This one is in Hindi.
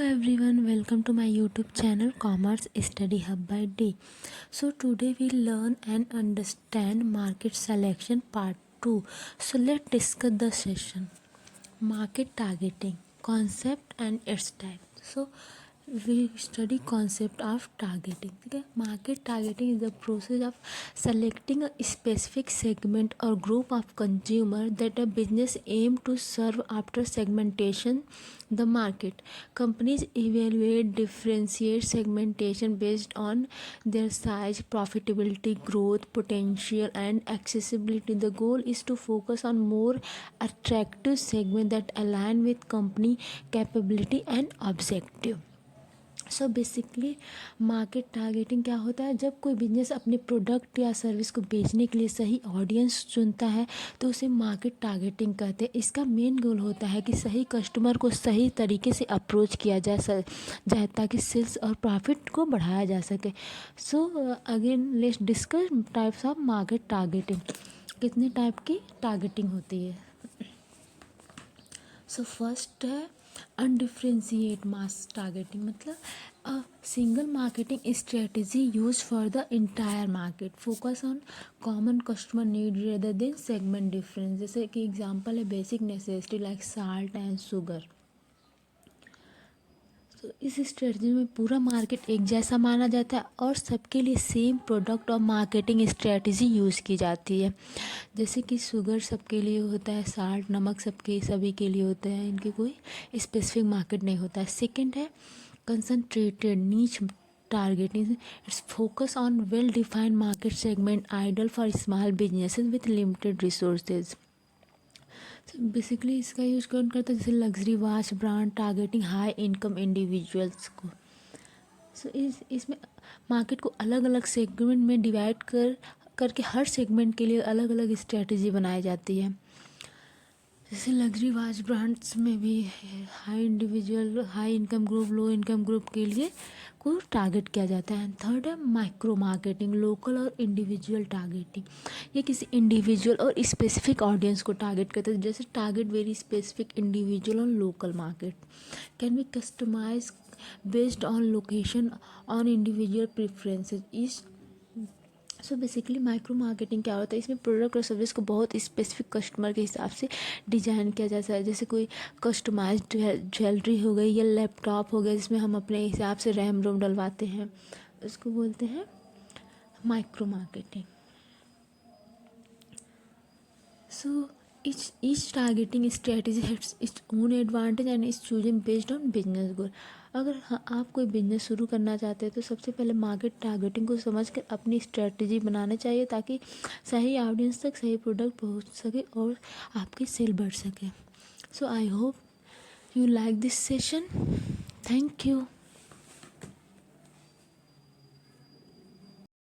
everyone, welcome to my YouTube channel Commerce Study Hub by D. So today we learn and understand market selection part 2. So let's discuss the session. Market targeting, concept and its type. So we study concept of targeting. Okay? Market targeting is the process of selecting a specific segment or group of consumer that a business aim to serve. After segmentation the market, companies evaluate differentiate segmentation based on their size, profitability, growth potential and accessibility. The goal is to focus on more attractive segment that align with company capability and objective. So basically market targeting क्या होता है, जब कोई बिजनेस अपने प्रोडक्ट या सर्विस को बेचने के लिए सही ऑडियंस चुनता है तो उसे मार्केट टारगेटिंग कहते हैं. इसका मेन गोल होता है कि सही कस्टमर को सही तरीके से अप्रोच किया जाए ताकि सेल्स और प्रॉफिट को बढ़ाया जा सके. So again let's discuss types of market targeting. कितने टाइप की टारगेटिंग होती है. सो फर्स्ट है अनडिफ्रेंशिएट मास टारगेटिंग, मतलब a single marketing strategy use for the entire market, focus on common customer need rather than segment difference. जैसे कि एग्जांपल है basic necessity like salt and sugar. तो इस स्ट्रेटजी में पूरा मार्केट एक जैसा माना जाता है और सबके लिए सेम प्रोडक्ट और मार्केटिंग स्ट्रेटजी यूज़ की जाती है. जैसे कि शुगर सबके लिए होता है, साल्ट नमक सभी के लिए होता है, इनकी कोई स्पेसिफिक मार्केट नहीं होता है. सेकंड है concentrated niche targeting. It's focus on well defined market segment ideal for small businesses with limited resources. Basically इसका यूज कौन करता है, जैसे luxury watch brand targeting high income individuals को. सो इसमें मार्केट को अलग अलग सेगमेंट में डिवाइड करके हर सेगमेंट के लिए अलग अलग स्ट्रेटजी बनाई जाती है. जैसे लग्जरी वॉच ब्रांड्स में भी high individual, high income group, low income group के लिए को टारगेट किया जाता है. थर्ड है माइक्रो मार्केटिंग, लोकल और इंडिविजुअल टारगेटिंग. ये किसी इंडिविजुअल और स्पेसिफिक ऑडियंस को टारगेट करते हैं. जैसे टारगेट वेरी स्पेसिफिक इंडिविजुअल और local market can be customize based on location on individual preferences. So basically micro marketing क्या होता है, इसमें प्रोडक्ट और सर्विस को बहुत स्पेसिफिक कस्टमर के हिसाब से डिजाइन किया जाता है. जैसे कोई कस्टमाइज्ड ज्वेलरी हो गई या लैपटॉप हो गया जिसमें हम अपने हिसाब से रैम रोम डलवाते हैं, उसको बोलते हैं micro marketing. So each targeting strategy has its own advantage and is chosen based on business goal. अगर आप कोई बिजनेस शुरू करना चाहते हैं तो सबसे पहले मार्केट टारगेटिंग को समझकर अपनी स्ट्रेटजी बनाना चाहिए ताकि सही ऑडियंस तक सही प्रोडक्ट पहुंच सके और आपकी सेल बढ़ सके. So I hope you like this session. Thank you.